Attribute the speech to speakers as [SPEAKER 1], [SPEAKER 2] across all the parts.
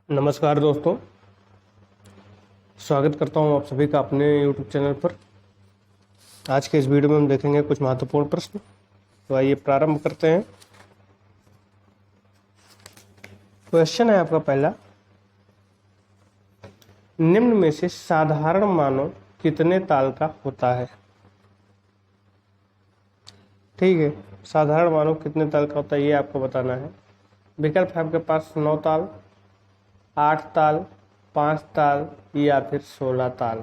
[SPEAKER 1] नमस्कार दोस्तों, स्वागत करता हूं आप सभी का अपने YouTube चैनल पर। आज के इस वीडियो में हम देखेंगे कुछ महत्वपूर्ण प्रश्न। तो आइए प्रारंभ करते हैं। क्वेश्चन है आपका पहला, निम्न में से साधारण मानव कितने ताल का होता है? ठीक है, साधारण मानव कितने ताल का होता है ये आपको बताना है। विकल्प है आपके पास 9 ताल, 8 ताल, 5 ताल या फिर 16 ताल।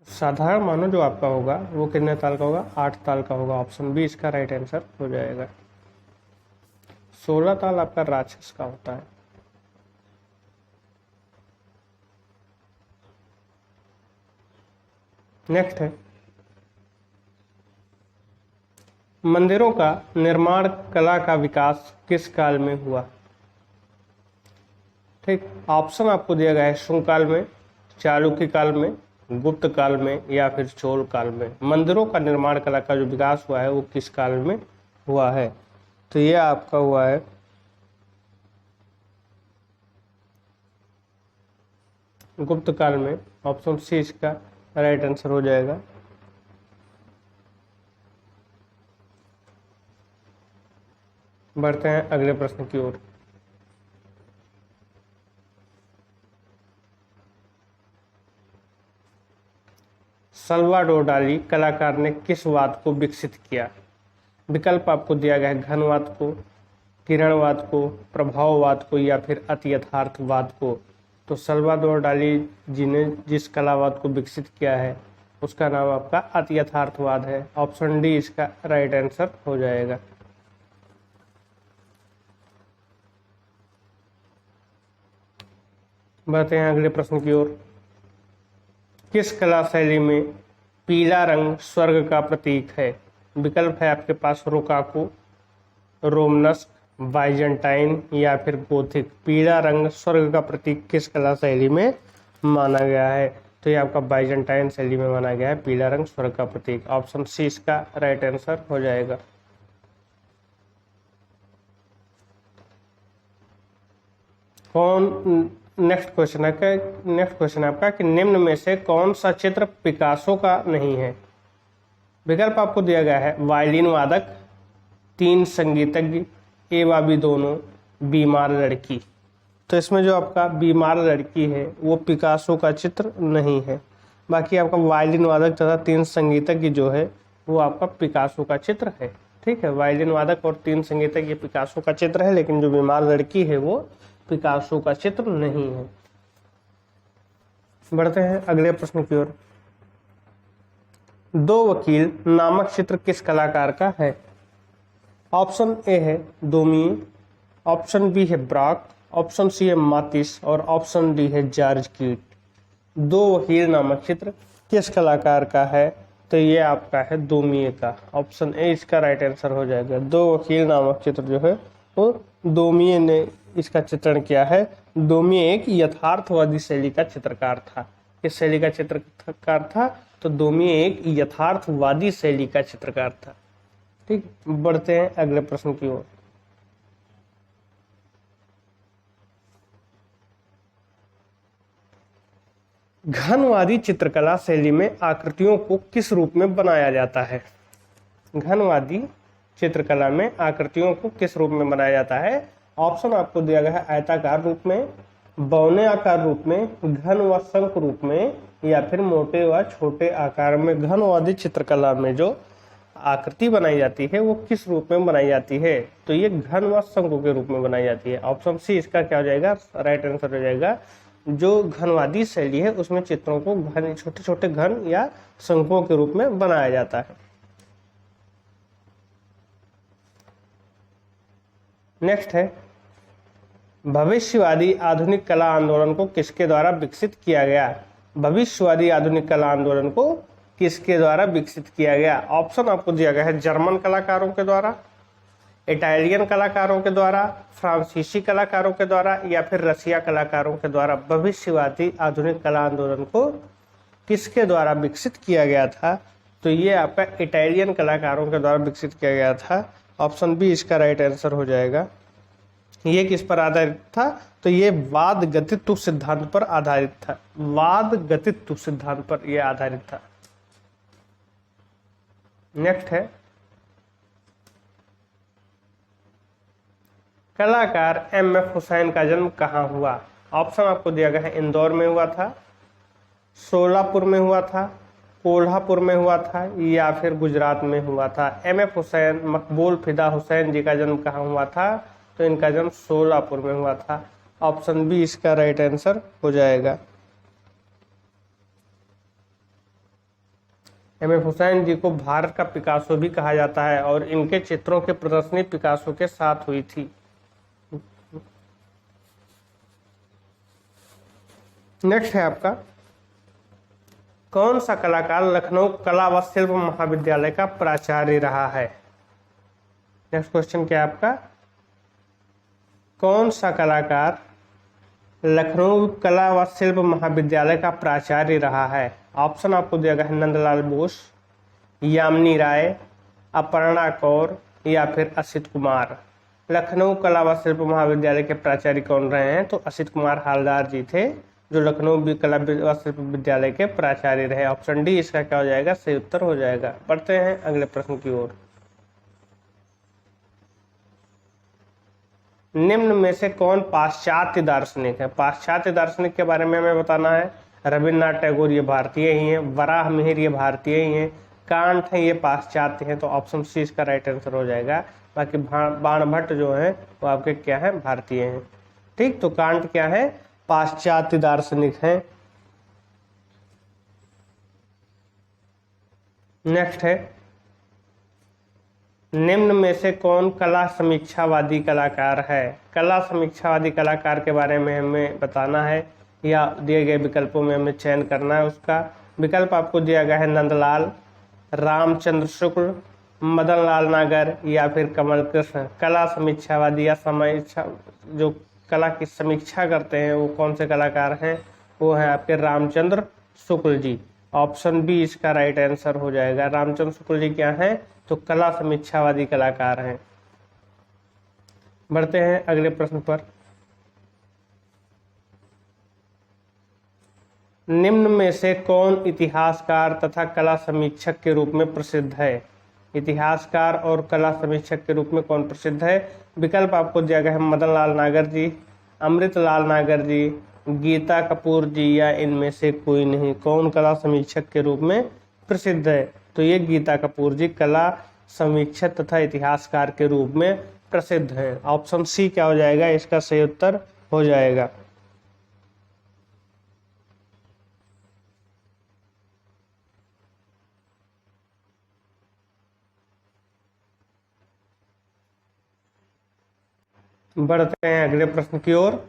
[SPEAKER 1] साधारण मानव जो आपका होगा वो कितने ताल का होगा? 8 ताल का होगा। ऑप्शन बी इसका राइट आंसर हो जाएगा। 16 ताल आपका राक्षस का होता है। नेक्स्ट है, मंदिरों का निर्माण कला का विकास किस काल में हुआ? ठीक, ऑप्शन आपको दिया गया है शुंग काल में, चालुक्य काल में, गुप्त काल में या फिर चोल काल में। मंदिरों का निर्माण कला का जो विकास हुआ है वो किस काल में हुआ है? तो ये आपका हुआ है गुप्त काल में। ऑप्शन सी इसका राइट आंसर हो जाएगा। बढ़ते हैं अगले प्रश्न की ओर। साल्वाडोर डाली कलाकार ने किस वाद को विकसित किया? विकल्प आपको दिया गया है घनवाद को, किरणवाद को, प्रभाववाद को या फिर अति यथार्थवाद को। तो साल्वाडोर डाली जी ने जिस कलावाद को विकसित किया है उसका नाम आपका अति यथार्थवाद है। ऑप्शन डी इसका राइट आंसर हो जाएगा। बढ़ते हैं अगले प्रश्न की ओर। किस कला शैली में पीला रंग स्वर्ग का प्रतीक है? विकल्प है आपके पास रोकाको, रोमनस्क, बाइजेंटाइन या फिर गोथिक। पीला रंग स्वर्ग का प्रतीक किस कला शैली में माना गया है? तो ये आपका बाइजेंटाइन शैली में माना गया है पीला रंग स्वर्ग का प्रतीक। ऑप्शन सी इसका राइट आंसर हो जाएगा। नेक्स्ट क्वेश्चन है आपका कि निम्न में से कौन सा चित्र पिकासो का नहीं है? विकल्प आपको दिया गया है वायलिन वादक, 3 संगीतज्ञ, एवं भी दोनों, बीमार लड़की। तो इसमें जो आपका बीमार लड़की है वो पिकासो का चित्र नहीं है। बाकी आपका वायलिन वादक तथा 3 संगीतज्ञ जो है वो आपका पिकासो का चित्र है। ठीक है, वायलिन वादक और 3 संगीतज्ञ पिकासो का चित्र है, लेकिन जो बीमार लड़की है वो पिकासो का चित्र नहीं है। बढ़ते हैं अगले प्रश्न की ओर। दो वकील नामक चित्र किस कलाकार का है? ऑप्शन ए है दोमी, ऑप्शन बी है ब्राक, ऑप्शन सी है मातिस और ऑप्शन डी है जॉर्ज कीट। दो वकील नामक चित्र किस कलाकार का है? तो ये आपका है दोमिये का। ऑप्शन ए इसका राइट आंसर हो जाएगा। दो वकील नामक चित्र जो है वो दोमिये ने इसका चित्रण किया है। दोमिये एक यथार्थवादी शैली का चित्रकार था। किस शैली का चित्रकार था? तो दोमिये एक यथार्थवादी शैली का चित्रकार था। ठीक, बढ़ते हैं अगले प्रश्न की ओर। घनवादी चित्रकला शैली में आकृतियों को किस रूप में बनाया जाता है? घनवादी चित्रकला में आकृतियों को किस रूप में बनाया जाता है? ऑप्शन आपको दिया गया है आयताकार रूप में, बौने आकार रूप में, घन व शंख रूप में या फिर मोटे व छोटे आकार में। घनवादी चित्रकला में जो आकृति बनाई जाती है वो किस रूप में बनाई जाती है? तो ये घन व शंखों के रूप में बनाई जाती है। ऑप्शन सी इसका क्या हो जाएगा? राइट आंसर हो जाएगा। जो घनवादी शैली है उसमें चित्रों को घन, छोटे छोटे घन या शंखों के रूप में बनाया जाता है। नेक्स्ट है, भविष्यवादी आधुनिक कला आंदोलन को किसके द्वारा विकसित किया गया? भविष्यवादी आधुनिक कला आंदोलन को किसके द्वारा विकसित किया गया? ऑप्शन आपको दिया गया है जर्मन कलाकारों के द्वारा, इटालियन कलाकारों के द्वारा, फ्रांसीसी कलाकारों के द्वारा या फिर रसिया कलाकारों के द्वारा। भविष्यवादी आधुनिक कला आंदोलन को किसके द्वारा विकसित किया गया था? तो ये आपका इटालियन कलाकारों के द्वारा विकसित किया गया था। ऑप्शन बी इसका राइट आंसर हो जाएगा। ये किस पर आधारित था? तो ये वाद गतित्व सिद्धांत पर आधारित था। वाद गतित्व सिद्धांत पर यह आधारित था। नेक्स्ट है, कलाकार एम.एफ. हुसैन का जन्म कहाँ हुआ? ऑप्शन आपको दिया गया है, इंदौर में हुआ था, सोलापुर में हुआ था, कोल्हापुर में हुआ था, या फिर गुजरात में हुआ था। एम.एफ. हुसैन, मकबूल फिदा हुसैन जी का जन्म कहाँ हुआ था? तो इनका जन्म सोलापुर में हुआ था। ऑप्शन बी इसका राइट आंसर हो जाएगा। एम.एफ. हुसैन जी को भारत का पिकासो भी कहा जाता है और इनके चित्रों की प्रदर्शनी पिकासो के साथ हुई थी। नेक्स्ट है आपका, कौन सा कलाकार लखनऊ कला व शिल्प महाविद्यालय का प्राचार्य रहा है? नेक्स्ट क्वेश्चन क्या है आपका, कौन सा कलाकार लखनऊ कला व शिल्प महाविद्यालय का प्राचार्य रहा है? ऑप्शन आपको दिया गया है, नंदलाल बोस, यामिनी राय, अपर्णा कौर, या फिर असित कुमार। लखनऊ कला व शिल्प महाविद्यालय के प्राचार्य कौन रहे हैं? तो असित कुमार हालदार जी थे, जो लखनऊ कला व शिल्प विद्यालय के प्राचार्य रहे। ऑप्शन डी इसका क्या हो जाएगा? सही उत्तर हो जाएगा। बढ़ते हैं अगले प्रश्न की ओर। निम्न में से कौन पाश्चात्य दार्शनिक है? पाश्चात्य दार्शनिक के बारे में हमें बताना है। रविन्द्रनाथ टैगोर ये भारतीय ही हैं, वराह मिहिर ये भारतीय ही हैं, कांट है ये पाश्चात्य हैं, तो ऑप्शन सी इसका राइट आंसर हो जाएगा। बाकी बाणभट्ट जो है वो आपके क्या है? भारतीय हैं। ठीक, तो कांट क्या है? पाश्चात्य दार्शनिक हैं। नेक्स्ट है, निम्न में से कौन कला समीक्षावादी कलाकार है? कला समीक्षावादी कलाकार के बारे में हमें बताना है या दिए गए विकल्पों में हमें चयन करना है उसका। विकल्प आपको दिया गया है, नंदलाल, रामचंद्र शुक्ल, मदन लाल नागर, या फिर कमल कृष्ण। कला समीक्षावादी या समीक्षा, जो कला की समीक्षा करते हैं वो कौन से कलाकार हैं? वो हैं आपके रामचंद्र शुक्ल जी। ऑप्शन बी इसका राइट आंसर हो जाएगा। रामचंद्र शुक्ल जी क्या हैं? तो कला समीक्षावादी कलाकार हैं। बढ़ते हैं अगले प्रश्न पर। निम्न में से कौन इतिहासकार तथा कला समीक्षक के रूप में प्रसिद्ध है? इतिहासकार और कला समीक्षक के रूप में कौन प्रसिद्ध है? विकल्प आपको दिया गया है, मदन लाल नागर जी, अमृत लाल नागर जी, गीता कपूर जी, या इनमें से कोई नहीं। कौन कला समीक्षक के रूप में प्रसिद्ध है? तो ये गीता कपूर जी कला समीक्षक तथा इतिहासकार के रूप में प्रसिद्ध हैं। ऑप्शन सी क्या हो जाएगा? इसका सही उत्तर हो जाएगा। बढ़ते हैं अगले प्रश्न की ओर।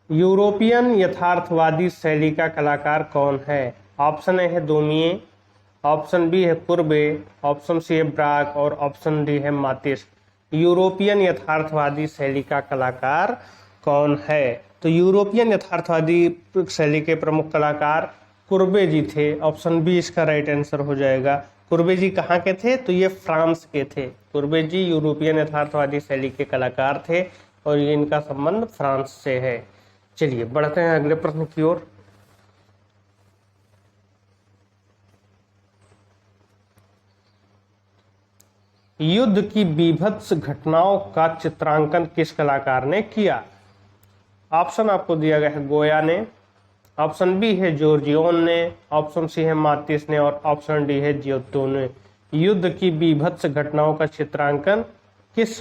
[SPEAKER 1] यूरोपियन यथार्थवादी शैली का कलाकार कौन है? ऑप्शन ए है दोमिए, ऑप्शन बी है कुर्बे, ऑप्शन सी है ब्राक, और ऑप्शन डी है मातिस। यूरोपियन यथार्थवादी शैली का कलाकार कौन है? तो यूरोपियन यथार्थवादी शैली के प्रमुख कलाकार कुर्बे जी थे। ऑप्शन बी इसका राइट आंसर हो जाएगा। कुर्बे जी कहाँ के थे? तो ये फ्रांस के थे। कुर्बे जी यूरोपियन यथार्थवादी शैली के कलाकार थे और ये इनका संबंध फ्रांस से है। चलिए बढ़ते हैं अगले प्रश्न की ओर। युद्ध की बीभत्स घटनाओं का चित्रांकन किस कलाकार ने किया? ऑप्शन आपको दिया गया है, गोया ने, ऑप्शन बी है जॉर्जियोन ने, ऑप्शन सी है मातिस ने, और ऑप्शन डी है जियोत्तो ने। युद्ध की बीभत्स घटनाओं का चित्रांकन किस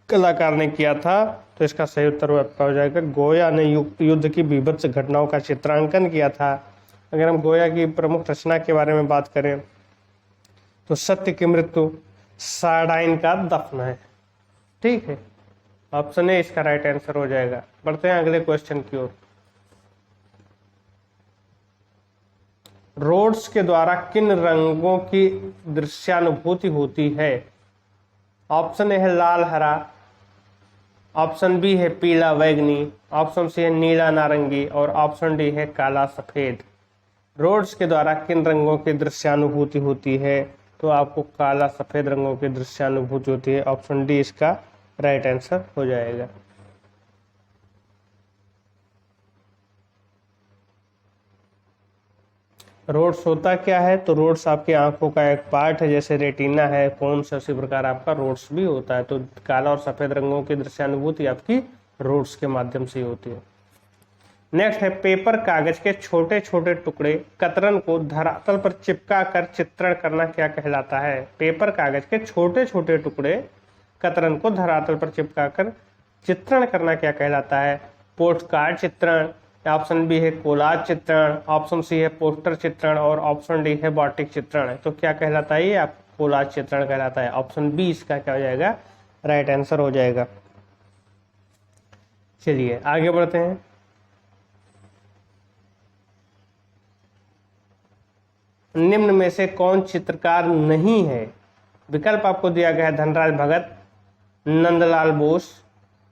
[SPEAKER 1] कलाकार ने किया था? तो इसका सही उत्तर आपका हो जाएगा, गोया ने युद्ध की बीभत्स घटनाओं का चित्रांकन किया था। अगर हम गोया की प्रमुख रचना के बारे में बात करें तो सत्य की मृत्यु, सार्डाइन का दफन है। ठीक है, ऑप्शन ए इसका राइट आंसर हो जाएगा। बढ़ते हैं अगले क्वेश्चन की ओर। रोड्स के द्वारा किन रंगों की दृश्यानुभूति होती है? ऑप्शन ए है लाल हरा, ऑप्शन बी है पीला बैगनी, ऑप्शन सी है नीला नारंगी, और ऑप्शन डी है काला सफेद। रोड्स के द्वारा किन रंगों की दृश्यानुभूति होती है? तो आपको काला सफेद रंगों की दृश्यानुभूति होती है। ऑप्शन डी इसका राइट आंसर हो जाएगा। रोड्स होता क्या है? तो रोड्स आपकी आंखों का एक पार्ट है, जैसे रेटिना है, कोन्स है, उसी प्रकार आपका रोड्स भी होता है। तो काला और सफेद रंगों की दृश्यानुभूति आपकी रोड्स के माध्यम से होती है। नेक्स्ट है पेपर कागज के छोटे छोटे टुकड़े कतरन को धरातल पर चिपका कर चित्रण करना क्या कहलाता है? पेपर कागज के छोटे छोटे टुकड़े कतरन को धरातल पर चिपका कर चित्रण करना क्या कहलाता है? पोस्ट कार्ड चित्रण, ऑप्शन बी है कोलाज चित्रण, ऑप्शन सी है पोस्टर चित्रण और ऑप्शन डी है बाटिक चित्रण। तो क्या कहलाता है ये? आप कोलाज चित्रण कहलाता है। ऑप्शन बी इसका क्या हो जाएगा? राइट आंसर हो जाएगा। चलिए आगे बढ़ते हैं। निम्न में से कौन चित्रकार नहीं है? विकल्प आपको दिया गया है धनराज भगत, नंदलाल बोस,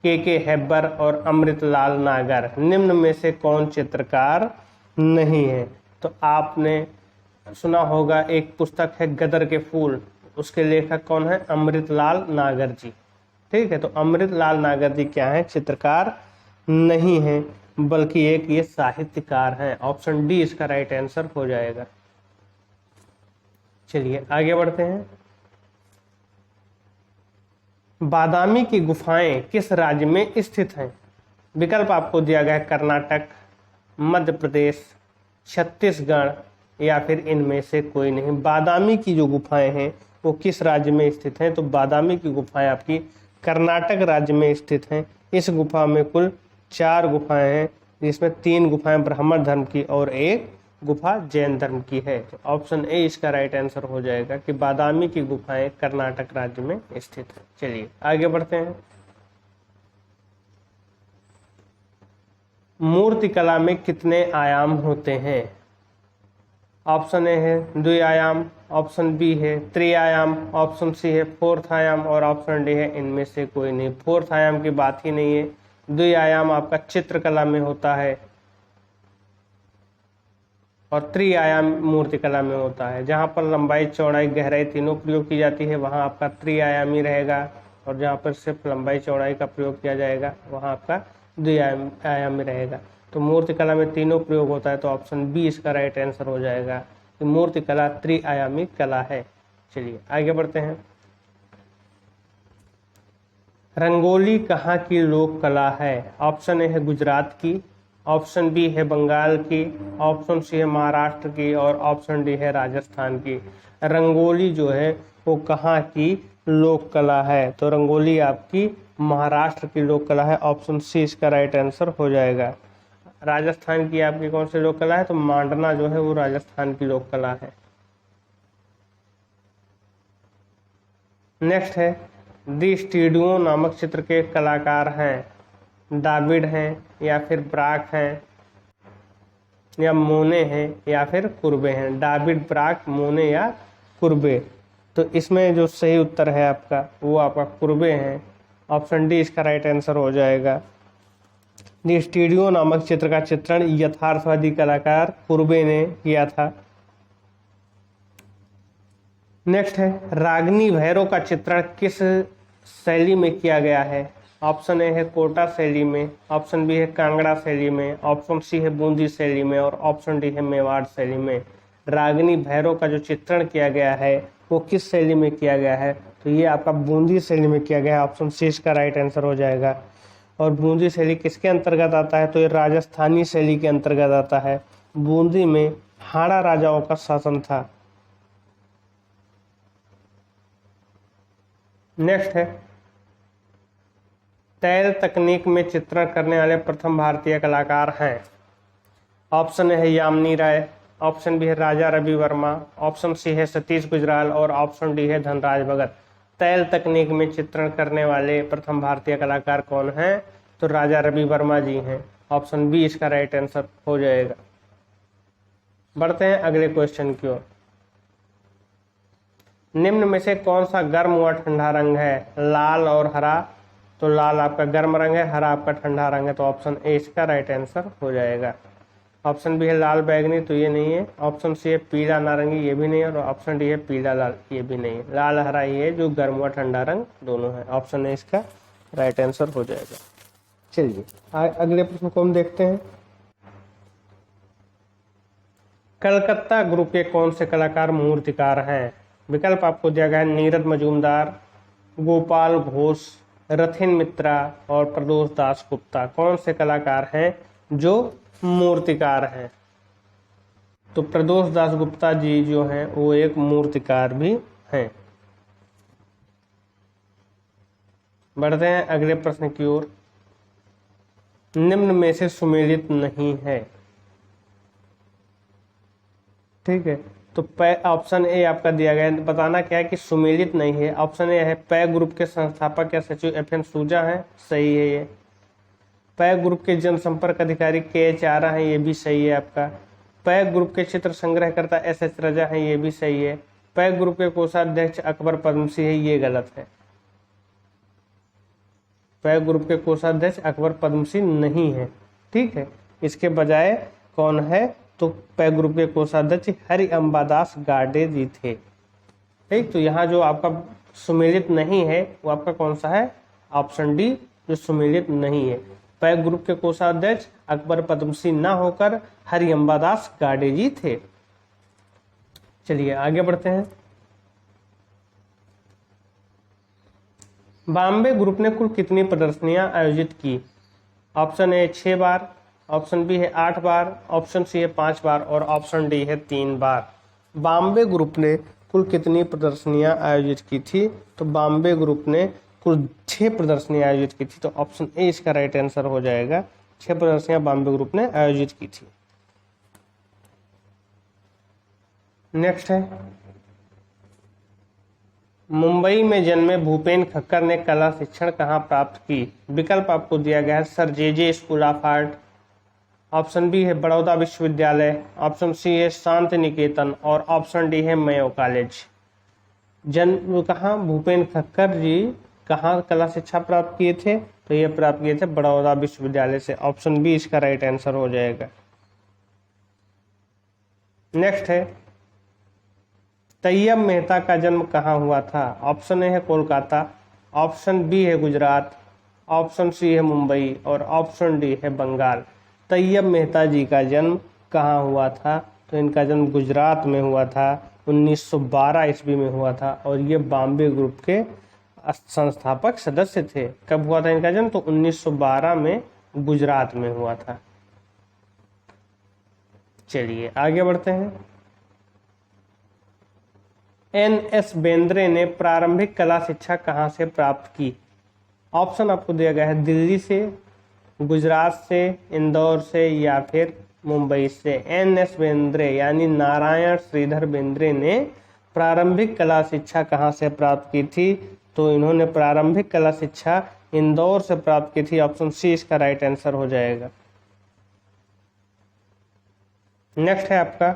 [SPEAKER 1] के हेब्बर और अमृतलाल नागर। निम्न में से कौन चित्रकार नहीं है? तो आपने सुना होगा एक पुस्तक है गदर के फूल, उसके लेखक कौन है? अमृतलाल नागर जी। ठीक है, तो अमृतलाल नागर जी क्या है? चित्रकार नहीं है, बल्कि एक ये साहित्यकार हैं। ऑप्शन डी इसका राइट आंसर हो जाएगा। चलिए आगे बढ़ते हैं। बादामी की गुफाएं किस राज्य में स्थित हैं? विकल्प आपको दिया गया है कर्नाटक, मध्य प्रदेश, छत्तीसगढ़ या फिर इनमें से कोई नहीं। बादामी की जो गुफाएं हैं वो किस राज्य में स्थित हैं? तो बादामी की गुफाएं आपकी कर्नाटक राज्य में स्थित हैं। इस गुफा में कुल 4 गुफाएं हैं, जिसमें 3 गुफाएं ब्राह्मण धर्म की और 1 गुफा जैन धर्म की है। तो ऑप्शन ए इसका राइट आंसर हो जाएगा कि बादामी की गुफाएं कर्नाटक राज्य में स्थित है। चलिए आगे बढ़ते हैं। मूर्ति कला में कितने आयाम होते हैं? ऑप्शन ए है 2 आयाम, ऑप्शन बी है 3 आयाम, ऑप्शन सी है 4th आयाम और ऑप्शन डी है इनमें से कोई नहीं। 4th आयाम की बात ही नहीं है। 2 आयाम आपका चित्रकला में होता है और 3 आयाम मूर्तिकला में होता है। जहाँ पर लंबाई चौड़ाई गहराई तीनों प्रयोग की जाती है वहाँ आपका 3 आयामी रहेगा, और जहाँ पर सिर्फ लंबाई चौड़ाई का प्रयोग किया जाएगा वहाँ आपका 2 आयामी रहेगा। तो मूर्तिकला में तीनों प्रयोग होता है, तो ऑप्शन बी इसका राइट आंसर हो जाएगा कि मूर्तिकला 3 आयामी कला है। चलिए आगे बढ़ते हैं। रंगोली कहाँ की लोक कला है? ऑप्शन ए है गुजरात की, ऑप्शन बी है बंगाल की, ऑप्शन सी है महाराष्ट्र की और ऑप्शन डी है राजस्थान की। रंगोली जो है वो कहाँ की लोक कला है? तो रंगोली आपकी महाराष्ट्र की लोक कला है। ऑप्शन सी इसका राइट आंसर हो जाएगा। राजस्थान की आपकी कौन सी लोक कला है? तो मांडना जो है वो राजस्थान की लोक कला है। नेक्स्ट है दी स्टूडियो नामक चित्र के कलाकार हैं डाविड हैं या फिर ब्राक हैं या मोने हैं या फिर कुर्बे हैं। डाविड, ब्राक, मोने या कुर्बे। तो इसमें जो सही उत्तर है आपका वो आपका कुर्बे हैं। ऑप्शन डी इसका राइट आंसर हो जाएगा। दी स्टूडियो नामक चित्र का चित्रण यथार्थवादी कलाकार कुर्बे ने किया था। नेक्स्ट है रागनी भैरव का चित्रण किस शैली में किया गया है? ऑप्शन ए है कोटा शैली में, ऑप्शन बी है कांगड़ा शैली में, ऑप्शन सी है बूंदी शैली में और ऑप्शन डी है मेवाड़ शैली में। रागनी भैरव का जो चित्रण किया गया है वो किस शैली में किया गया है? तो ये आपका बूंदी शैली में किया गया है। ऑप्शन सी इसका राइट आंसर हो जाएगा। और बूंदी शैली किसके अंतर्गत आता है? तो ये राजस्थानी शैली के अंतर्गत आता है। बूंदी में हाड़ा राजाओं का शासन था। नेक्स्ट है तैल तकनीक में चित्रण करने वाले प्रथम भारतीय कलाकार हैं। ऑप्शन ए है यामिनी राय, ऑप्शन बी है राजा रवि वर्मा, ऑप्शन सी है सतीश गुजराल और ऑप्शन डी है धनराज भगत। तैल तकनीक में चित्रण करने वाले प्रथम भारतीय कलाकार कौन हैं? तो राजा रवि वर्मा जी हैं। ऑप्शन बी इसका राइट आंसर हो जाएगा। बढ़ते हैं अगले क्वेश्चन की ओर। निम्न में से कौन सा गर्म व ठंडा रंग है? लाल और हरा। तो लाल आपका गर्म रंग है, हरा आपका ठंडा रंग है। तो ऑप्शन ए इसका राइट आंसर हो जाएगा। ऑप्शन बी है लाल बैगनी, तो ये नहीं है। ऑप्शन सी है पीला नारंगी, ये भी नहीं है। और ऑप्शन डी है पीला लाल, ये भी नहीं है। लाल हरा ये है जो गर्म व ठंडा रंग दोनों है। ऑप्शन ए इसका राइट आंसर हो जाएगा। चलिए अगले प्रश्न को हम देखते हैं। कलकत्ता ग्रुप के कौन से कलाकार मूर्तिकार हैं? विकल्प आपको दिया गया है नीरद मजूमदार, गोपाल घोष, रथिन मित्रा और प्रदोष दास गुप्ता। कौन से कलाकार हैं जो मूर्तिकार हैं? तो प्रदोष दास गुप्ता जी जो हैं वो एक मूर्तिकार भी हैं। बढ़ते हैं अगले प्रश्न की ओर। निम्न में से सुमेलित नहीं है। ठीक है, तो ऑप्शन ए आपका दिया गया है। बताना क्या है कि सुमेलित नहीं है। ऑप्शन ए है पै ग्रुप के संस्थापक या सचिव एफ.एन. सूजा हैं, सही है ये। पै ग्रुप के जनसंपर्क अधिकारी के.एच. आरा हैं, ये भी सही है आपका। पै ग्रुप के चित्र संग्रहकर्ता एस.एच. रजा हैं, ये भी सही है। पै ग्रुप के कोषाध्यक्ष अकबर पद्मसी है, ये गलत है। पै ग्रुप के कोषाध्यक्ष अकबर पद्मसी नहीं है। ठीक है, इसके बजाय कौन है? तो पै ग्रुप के कोषाध्यक्ष हरि अंबादास गाडे जी थे। ठीक, तो यहाँ जो आपका सुमेलित नहीं है वो आपका कौन सा है? ऑप्शन डी, जो सुमेलित नहीं है। पै ग्रुप के कोषाध्यक्ष अकबर पद्मसी न होकर हरि अंबादास गाडे जी थे। चलिए आगे बढ़ते हैं। बॉम्बे ग्रुप ने कुल कितनी प्रदर्शनियां आयोजित की? ऑप्शन ए 6 बार, ऑप्शन बी है 8 बार, ऑप्शन सी है 5 बार और ऑप्शन डी है 3 बार। बॉम्बे ग्रुप ने कुल कितनी प्रदर्शनियां आयोजित की थी? तो बॉम्बे ग्रुप ने कुल 6 प्रदर्शनियां आयोजित की थी। तो ऑप्शन ए इसका राइट आंसर हो जाएगा। 6 प्रदर्शनियां बॉम्बे ग्रुप ने आयोजित की थी। नेक्स्ट है, मुंबई में जन्मे भूपेन खक्कर ने कला शिक्षण कहाँ प्राप्त की? विकल्प आपको दिया गया है sir J school of art, option B है बड़ौदा विश्वविद्यालय, ऑप्शन सी है शांति निकेतन और ऑप्शन डी है मेयो कॉलेज। जन्म कहाँ भूपेन खक्कर जी कहाँ कला शिक्षा प्राप्त किए थे? तो ये प्राप्त किए थे बड़ौदा विश्वविद्यालय से। ऑप्शन बी इसका राइट आंसर हो जाएगा। नेक्स्ट है, तैयब मेहता का जन्म कहाँ हुआ था? ऑप्शन ए है कोलकाता, ऑप्शन बी है गुजरात, ऑप्शन सी है मुंबई और ऑप्शन डी है बंगाल। तैयब मेहता जी का जन्म कहाँ हुआ था? तो इनका जन्म गुजरात में हुआ था, 1912 ईस्वी में हुआ था और ये बॉम्बे ग्रुप के संस्थापक सदस्य थे। कब हुआ था इनका जन्म? तो 1912 में गुजरात में हुआ था। चलिए आगे बढ़ते हैं। एन.एस. बेंद्रे ने प्रारंभिक कला शिक्षा कहाँ से प्राप्त की? ऑप्शन आपको दिया गया है दिल्ली से, गुजरात से, इंदौर से या फिर मुंबई से। एन.एस. बेंद्रे यानी नारायण श्रीधर बेंद्रे ने प्रारंभिक कला शिक्षा कहाँ से प्राप्त की थी? तो इन्होंने प्रारंभिक कला शिक्षा इंदौर से प्राप्त की थी। ऑप्शन सी इसका राइट आंसर हो जाएगा। नेक्स्ट है आपका,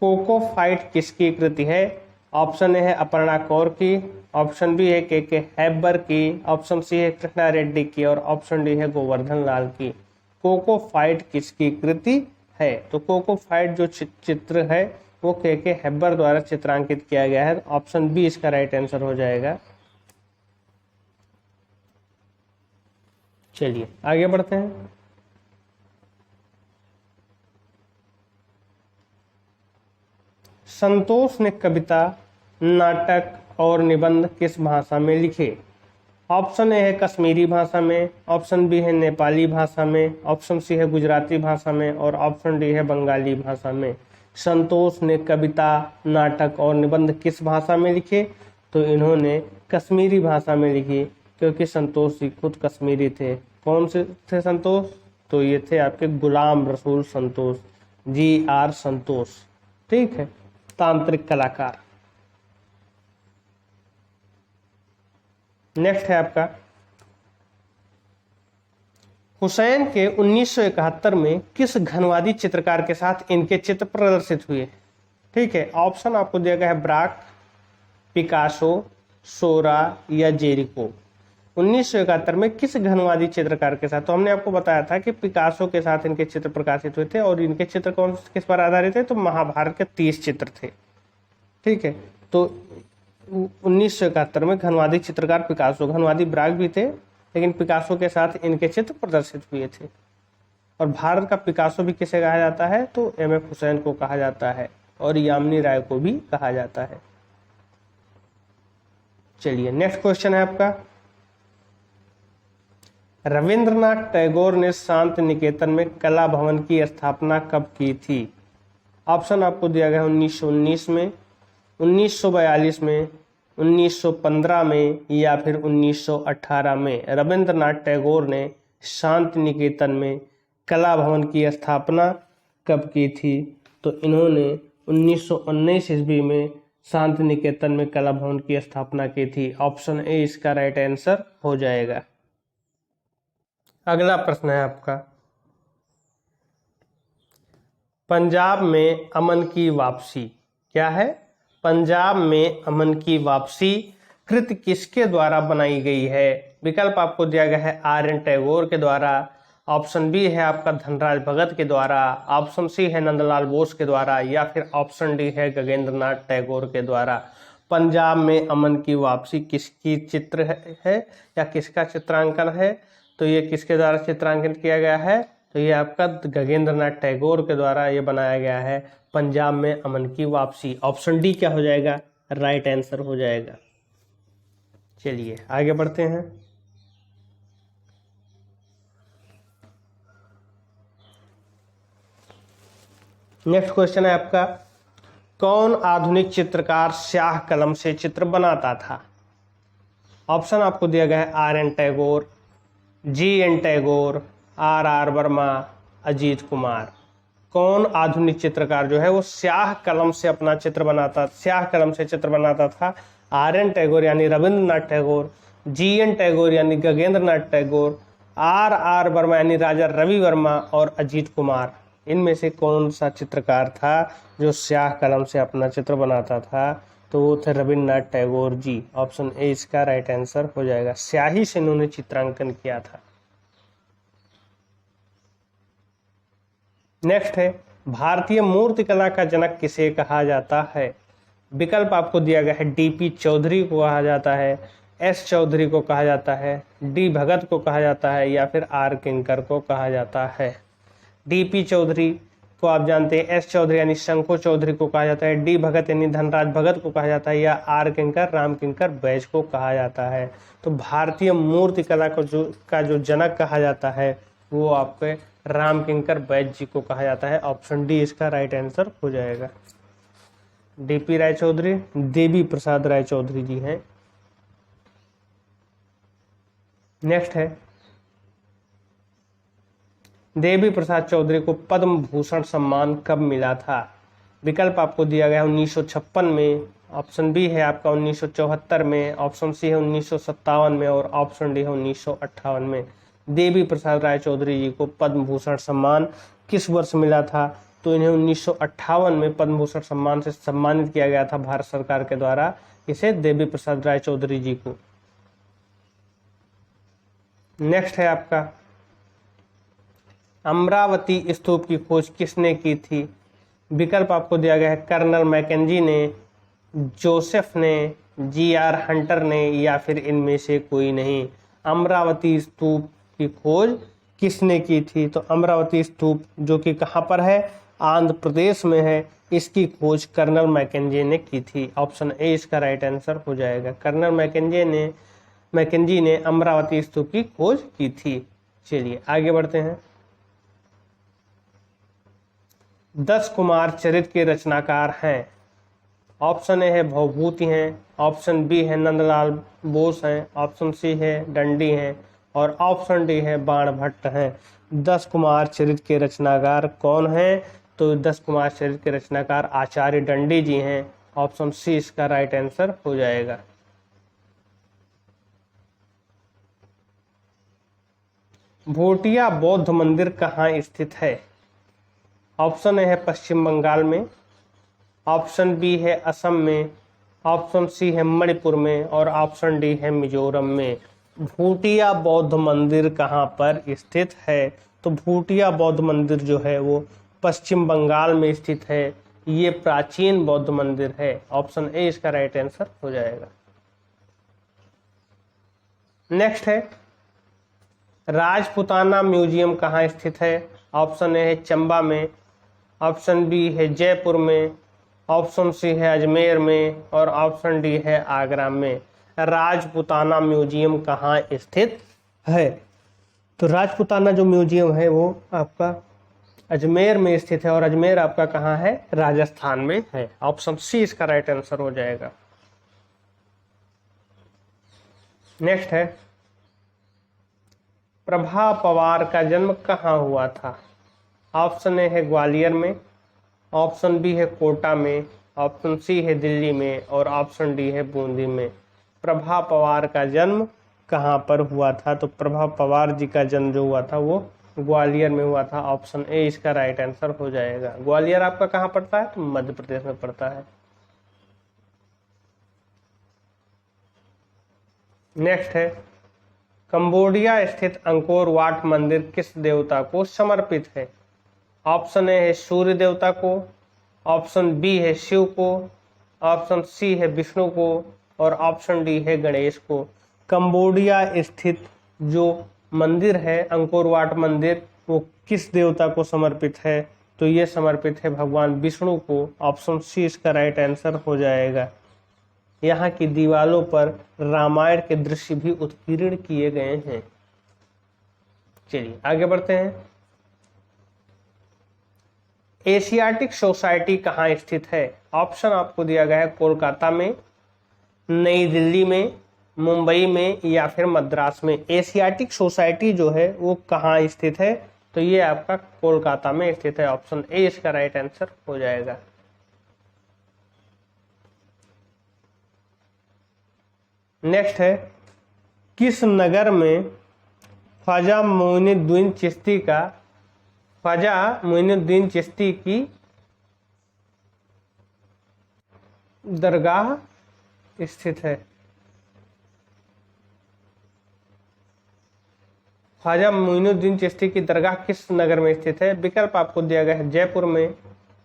[SPEAKER 1] कोको फाइट किसकी कृति है? ऑप्शन ए है अपर्णा कौर की, ऑप्शन बी है के हैबर की, ऑप्शन सी है कृष्णा रेड्डी की और ऑप्शन डी है गोवर्धन लाल की। कोको फाइट किसकी कृति है? तो कोको फाइट जो चित्र है वो के हैबर द्वारा चित्रांकित किया गया है। ऑप्शन बी इसका राइट आंसर हो जाएगा। चलिए आगे बढ़ते हैं। संतोष ने कविता, नाटक और निबंध किस भाषा में लिखे? ऑप्शन ए है कश्मीरी भाषा में, ऑप्शन बी है नेपाली भाषा में, ऑप्शन सी है गुजराती भाषा में और ऑप्शन डी है बंगाली भाषा में। संतोष ने कविता, नाटक और निबंध किस भाषा में लिखे? तो इन्होंने कश्मीरी भाषा में लिखी, क्योंकि संतोष जी खुद कश्मीरी थे। कौन से थे संतोष? तो ये थे आपके गुलाम रसूल संतोष, G.R. संतोष। ठीक है, तांत्रिक कलाकार। नेक्स्ट है आपका, हुसैन के 1971 में किस घनवादी चित्रकार के साथ इनके चित्र प्रदर्शित हुए? ठीक है, ऑप्शन आपको दिया गया है ब्राक, पिकासो, सोरा या जेरिको। 1971 में किस घनवादी चित्रकार के साथ, तो हमने आपको बताया था कि पिकासो के साथ इनके चित्र प्रकाशित हुए थे और इनके चित्र कौन किस पर आधारित थे, तो महाभारत के 30 चित्र थे। ठीक है, तो 1971 में घनवादी चित्रकार पिकासो, घनवादी ब्राग भी थे लेकिन पिकासो के साथ इनके चित्र प्रदर्शित हुए थे। और भारत का पिकासो भी किसे कहा जाता है, तो एम.एफ. हुसैन को कहा जाता है और यामिनी राय को भी कहा जाता है। चलिए नेक्स्ट क्वेश्चन है आपका, रविंद्रनाथ टैगोर ने शांति निकेतन में कला भवन की स्थापना कब की थी? ऑप्शन आपको दिया गया है 1919 में, 1942 में, 1915 में या फिर 1918 में। रविंद्रनाथ टैगोर ने शांति निकेतन में कला भवन की स्थापना कब की थी? तो इन्होंने 1919 ईस्वी में शांति निकेतन में कला भवन की स्थापना की थी। ऑप्शन ए इसका राइट आंसर हो जाएगा। अगला प्रश्न है आपका, पंजाब में अमन की वापसी, क्या है? पंजाब में अमन की वापसी कृति किसके द्वारा बनाई गई है? विकल्प आपको दिया गया है आर.एन. टैगोर के द्वारा, ऑप्शन बी है आपका धनराज भगत के द्वारा, ऑप्शन सी है नंदलाल बोस के द्वारा या फिर ऑप्शन डी है गगनेंद्रनाथ टैगोर के द्वारा। पंजाब में अमन की वापसी किसकी चित्र है या किसका चित्रांकन है? तो ये किसके द्वारा चित्रांकन किया गया है? तो ये आपका गगनेंद्रनाथ टैगोर के द्वारा ये बनाया गया है पंजाब में अमन की वापसी। ऑप्शन डी क्या हो जाएगा? राइट आंसर हो जाएगा। चलिए आगे बढ़ते हैं। नेक्स्ट क्वेश्चन है आपका, कौन आधुनिक चित्रकार स्याह कलम से चित्र बनाता था? ऑप्शन आपको दिया गया है RN. Tagore, GN. Tagore, R.R.. Verma, Ajit Kumar. कौन आधुनिक चित्रकार जो है वो स्याह कलम से अपना चित्र बनाता, स्याह कलम से चित्र बनाता था? आर.एन. टैगोर यानी रविंद्रनाथ टैगोर, जी.एन. टैगोर यानी गगनेंद्रनाथ टैगोर, आर.आर. वर्मा यानी राजा रवि वर्मा और अजीत कुमार। इनमें से कौन सा चित्रकार था जो स्याह कलम से अपना चित्र बनाता था? तो वो थे रविंद्रनाथ टैगोर जी। ऑप्शन ए इसका राइट आंसर हो जाएगा। स्याही से इन्होंने चित्रांकन किया था। नेक्स्ट है, भारतीय मूर्तिकला का जनक किसे कहा जाता है? विकल्प आपको दिया गया है डी.पी. चौधरी को कहा जाता है, एस. चौधरी को कहा जाता है, डी. भगत को कहा जाता है या फिर आर. किंकर को कहा जाता है। डी.पी. चौधरी को आप जानते हैं, एस. चौधरी यानी शंको चौधरी को कहा जाता है, डी. भगत यानी धनराज भगत को कहा जाता है या आर. किंकर राम किंकर बैज को कहा जाता है। तो भारतीय मूर्तिकला को जो जनक कहा जाता है वो आपके राम किंकर बैज जी को कहा जाता है। ऑप्शन डी इसका राइट आंसर हो जाएगा। डी.पी. राय चौधरी देवी प्रसाद राय चौधरी जी हैं। नेक्स्ट है, देवी प्रसाद चौधरी को पद्म भूषण सम्मान कब मिला था? विकल्प आपको दिया गया है 1956 में, ऑप्शन बी है आपका 1974 में, ऑप्शन सी है 1957 में और ऑप्शन डी है 1958 में। देवी प्रसाद राय चौधरी जी को पद्म भूषण सम्मान किस वर्ष मिला था? तो इन्हें 1958 में पद्म भूषण सम्मान से सम्मानित किया गया था भारत सरकार के द्वारा, इसे देवी प्रसाद राय चौधरी जी को। नेक्स्ट है आपका, अमरावती स्तूप की खोज किसने की थी? विकल्प आपको दिया गया है कर्नल मैकेंजी ने, जोसेफ ने, जी.आर. हंटर ने या फिर इनमें से कोई नहीं। अमरावती स्तूप की खोज किसने की थी? तो अमरावती स्तूप जो कि कहाँ पर है? आंध्र प्रदेश में है। इसकी खोज कर्नल मैकेंजी ने की थी। ऑप्शन ए इसका राइट आंसर हो जाएगा। कर्नल मैकेंजी ने अमरावती स्तूप की खोज की थी। चलिए आगे बढ़ते हैं। 10 कुमार चरित्र के रचनाकार हैं। ऑप्शन ए है भवभूति हैं, ऑप्शन बी है नंदलाल बोस हैं, ऑप्शन सी है दंडी हैं और ऑप्शन डी है बाणभट्ट हैं। 10 कुमार चरित्र के रचनाकार कौन हैं? तो 10 कुमार चरित्र के रचनाकार आचार्य दंडी जी हैं। ऑप्शन सी इसका राइट आंसर हो जाएगा। भोटिया बौद्ध मंदिर कहाँ स्थित है? ऑप्शन ए है पश्चिम बंगाल में, ऑप्शन बी है असम में, ऑप्शन सी है मणिपुर में और ऑप्शन डी है मिजोरम में। भूटिया बौद्ध मंदिर कहाँ पर स्थित है? तो भूटिया बौद्ध मंदिर जो है वो पश्चिम बंगाल में स्थित है। ये प्राचीन बौद्ध मंदिर है। ऑप्शन ए इसका राइट आंसर हो जाएगा। नेक्स्ट है, राजपुताना म्यूजियम कहाँ स्थित है? ऑप्शन ए है चंबा में, ऑप्शन बी है जयपुर में, ऑप्शन सी है अजमेर में और ऑप्शन डी है आगरा में। राजपुताना म्यूजियम कहाँ स्थित है? तो राजपुताना जो म्यूजियम है वो आपका अजमेर में स्थित है और अजमेर आपका कहाँ है? राजस्थान में है। ऑप्शन सी इसका राइट आंसर हो जाएगा। नेक्स्ट है, प्रभा पवार का जन्म कहाँ हुआ था? ऑप्शन ए है ग्वालियर में, ऑप्शन बी है कोटा में, ऑप्शन सी है दिल्ली में और ऑप्शन डी है बूंदी में। प्रभा पवार का जन्म कहाँ पर हुआ था? तो प्रभा पवार जी का जन्म जो हुआ था वो ग्वालियर में हुआ था। ऑप्शन ए इसका राइट आंसर हो जाएगा। ग्वालियर आपका कहाँ पड़ता है? तो मध्य प्रदेश में पड़ता है। नेक्स्ट है, कंबोडिया स्थित अंकोर वाट मंदिर किस देवता को समर्पित है? ऑप्शन ए है सूर्य देवता को, ऑप्शन बी है शिव को, ऑप्शन सी है विष्णु को और ऑप्शन डी है गणेश को। कंबोडिया स्थित जो मंदिर है अंकोर वाट मंदिर वो किस देवता को समर्पित है? तो ये समर्पित है भगवान विष्णु को। ऑप्शन सी इसका राइट आंसर हो जाएगा। यहाँ की दीवालों पर रामायण के दृश्य भी उत्कीर्ण किए गए हैं। चलिए आगे बढ़ते हैं। एशियाटिक सोसाइटी कहाँ स्थित है? ऑप्शन आपको दिया गया है कोलकाता में, नई दिल्ली में, मुंबई में या फिर मद्रास में। एशियाटिक सोसाइटी जो है वो कहाँ स्थित है? तो ये आपका कोलकाता में स्थित है। ऑप्शन ए इसका राइट आंसर हो जाएगा। नेक्स्ट है, किस नगर में ख्वाजा मोइनुद्दीन चिश्ती की दरगाह स्थित है? ख्वाजा मोइनुद्दीन चिश्ती की दरगाह किस नगर में स्थित है? विकल्प आपको दिया गया है जयपुर में,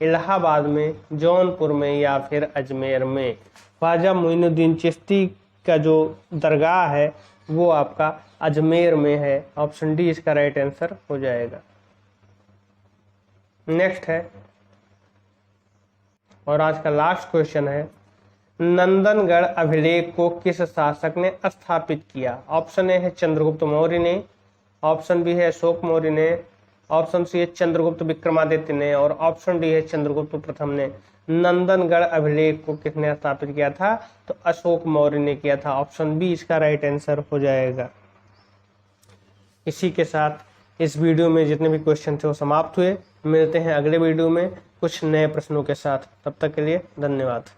[SPEAKER 1] इलाहाबाद में, जौनपुर में या फिर अजमेर में। ख्वाजा मोइनुद्दीन चिश्ती का जो दरगाह है वो आपका अजमेर में है। ऑप्शन डी इसका राइट आंसर हो जाएगा। नेक्स्ट है और आज का लास्ट क्वेश्चन है, नंदनगढ़ अभिलेख को किस शासक ने स्थापित किया? ऑप्शन ए है चंद्रगुप्त मौर्य ने, ऑप्शन बी है अशोक मौर्य ने, ऑप्शन सी है चंद्रगुप्त विक्रमादित्य ने और ऑप्शन डी है चंद्रगुप्त प्रथम ने। नंदनगढ़ अभिलेख को किसने स्थापित किया था? तो अशोक मौर्य ने किया था। ऑप्शन बी इसका राइट आंसर हो जाएगा। इसी के साथ इस वीडियो में जितने भी क्वेश्चन थे वो समाप्त हुए। मिलते हैं अगले वीडियो में कुछ नए प्रश्नों के साथ। तब तक के लिए धन्यवाद।